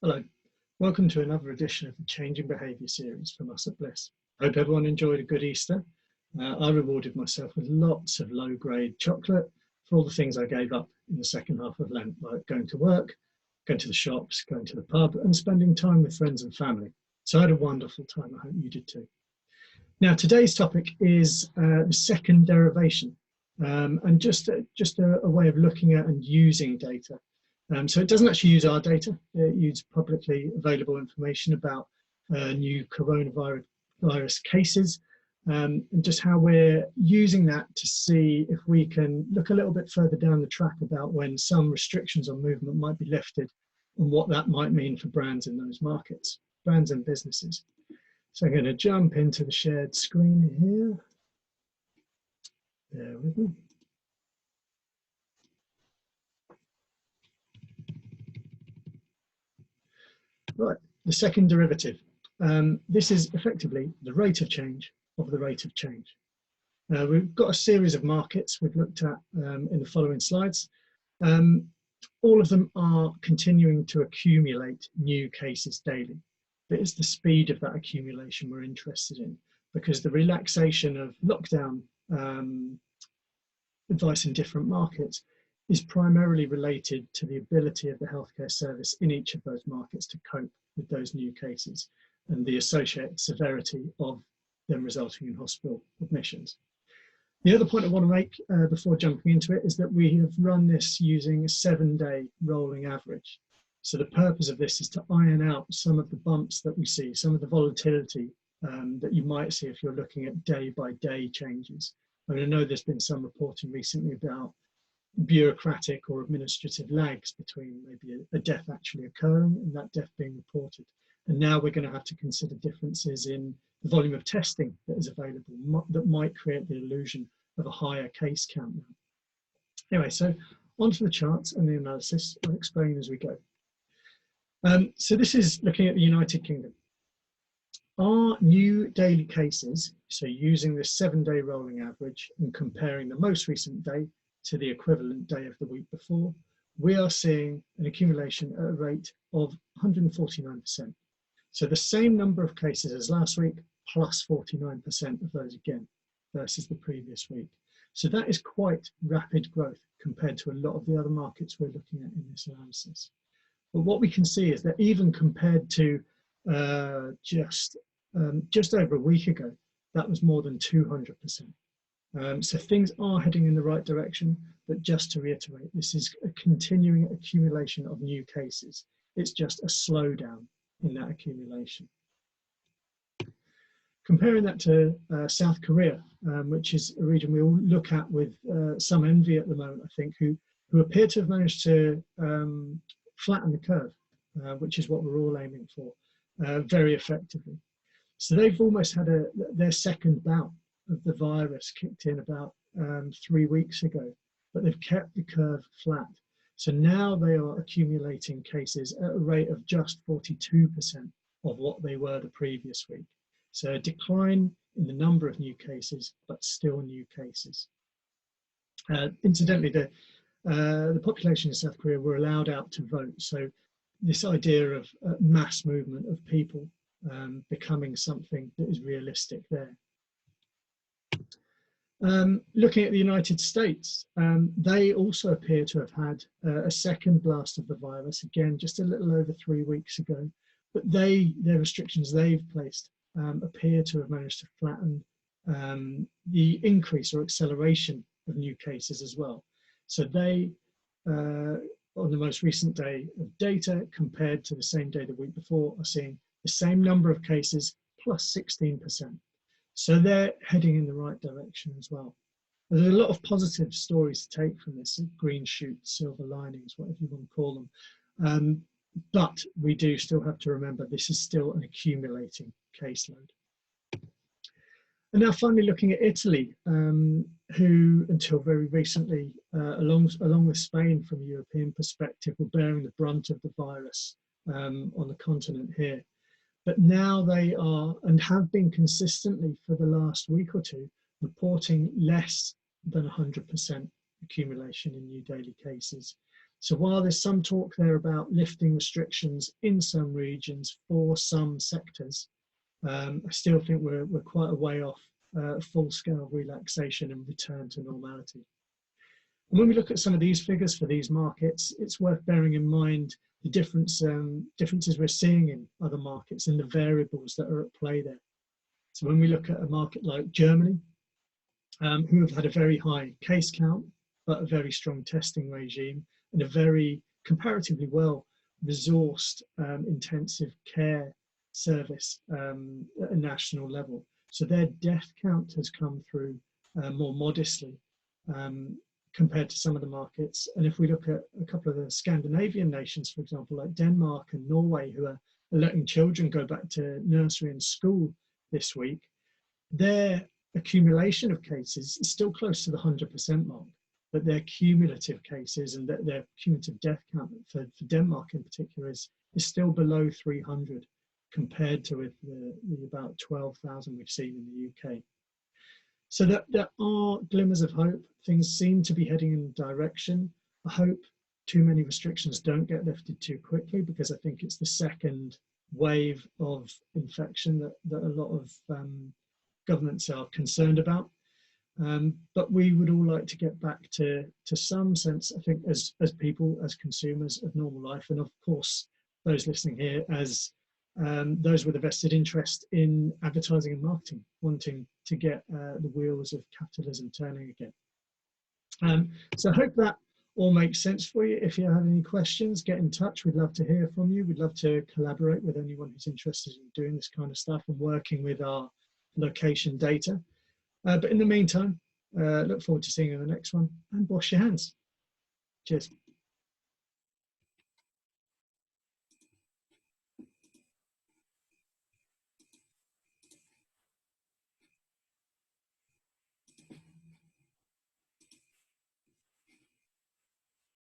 Hello, welcome to another edition of the Changing Behaviour series from us at Blis. I hope everyone enjoyed a good Easter. I rewarded myself with lots of low-grade chocolate for all the things I gave up in the second half of Lent, like going to work, going to the shops, going to the pub and spending time with friends and family. So I had a wonderful time. I hope you did too. Now today's topic is the second derivation and just a way of looking at and using data. So it doesn't actually use our data, it uses publicly available information about new coronavirus cases and just how we're using that to see if we can look a little bit further down the track about when some restrictions on movement might be lifted and what that might mean for brands in those markets, brands and businesses. So I'm going to jump into the shared screen here. There we go. Right, the second derivative. This is effectively the rate of change of the rate of change. We've got a series of markets we've looked at in the following slides. All of them are continuing to accumulate new cases daily. But it's the speed of that accumulation we're interested in, because the relaxation of lockdown advice in different markets is primarily related to the ability of the healthcare service in each of those markets to cope with those new cases and the associated severity of them resulting in hospital admissions. The other point I want to make before jumping into it is that we have run this using a 7-day rolling average. So the purpose of this is to iron out some of the bumps that we see, some of the volatility that you might see if you're looking at day-by-day changes. I mean, I know there's been some reporting recently about bureaucratic or administrative lags between maybe a death actually occurring and that death being reported. And now we're going to have to consider differences in the volume of testing that is available that might create the illusion of a higher case count now. Anyway, so onto the charts and the analysis. I'll explain as we go. So this is looking at the United Kingdom. Our new daily cases, so using this 7-day rolling average and comparing the most recent day to the equivalent day of the week before, we are seeing an accumulation at a rate of 149%. So the same number of cases as last week, plus 49% of those again, versus the previous week. So that is quite rapid growth compared to a lot of the other markets we're looking at in this analysis. But what we can see is that even compared to just over a week ago, that was more than 200%. So things are heading in the right direction, but just to reiterate, this is a continuing accumulation of new cases. It's just a slowdown in that accumulation. Comparing that to South Korea, which is a region we all look at with some envy at the moment, I think, who appear to have managed to flatten the curve, which is what we're all aiming for, very effectively. So they've almost had their second bout of the virus kicked in about 3 weeks ago, but they've kept the curve flat. So now they are accumulating cases at a rate of just 42% of what they were the previous week. So a decline in the number of new cases, but still new cases. Incidentally, the population in South Korea were allowed out to vote. So this idea of mass movement of people becoming something that is realistic there. Looking at the United States, they also appear to have had a second blast of the virus, again, just a little over 3 weeks ago. But their restrictions they've placed appear to have managed to flatten the increase or acceleration of new cases as well. So they, on the most recent day of data compared to the same day the week before, are seeing the same number of cases plus 16%. So they're heading in the right direction as well. There's a lot of positive stories to take from this, green shoots, silver linings, whatever you want to call them. But we do still have to remember this is still an accumulating caseload. And now finally looking at Italy, who until very recently, along with Spain from a European perspective, were bearing the brunt of the virus on the continent here. But now they are, and have been consistently for the last week or two, reporting less than 100% accumulation in new daily cases. So while there's some talk there about lifting restrictions in some regions for some sectors, I still think we're quite a way off full-scale relaxation and return to normality. And when we look at some of these figures for these markets, it's worth bearing in mind the differences we're seeing in other markets and the variables that are at play there. So when we look at a market like Germany, who have had a very high case count, but a very strong testing regime and a very comparatively well resourced intensive care service at a national level. So their death count has come through more modestly compared to some of the markets. And if we look at a couple of the Scandinavian nations, for example, like Denmark and Norway, who are letting children go back to nursery and school this week, their accumulation of cases is still close to the 100% mark, but their cumulative cases and their cumulative death count for Denmark in particular is still below 300 compared to with the about 12,000 we've seen in the UK. So that there are glimmers of hope. Things seem to be heading in a direction. I hope too many restrictions don't get lifted too quickly, because I think it's the second wave of infection that a lot of governments are concerned about. But we would all like to get back to some sense, I think, as people, as consumers of normal life, and of course those listening here as those with a vested interest in advertising and marketing, wanting to get the wheels of capitalism turning again. So I hope that all makes sense for you. If you have any questions, get in touch. We'd love to hear from you. We'd love to collaborate with anyone who's interested in doing this kind of stuff and working with our location data. But in the meantime, look forward to seeing you in the next one, and wash your hands. Cheers.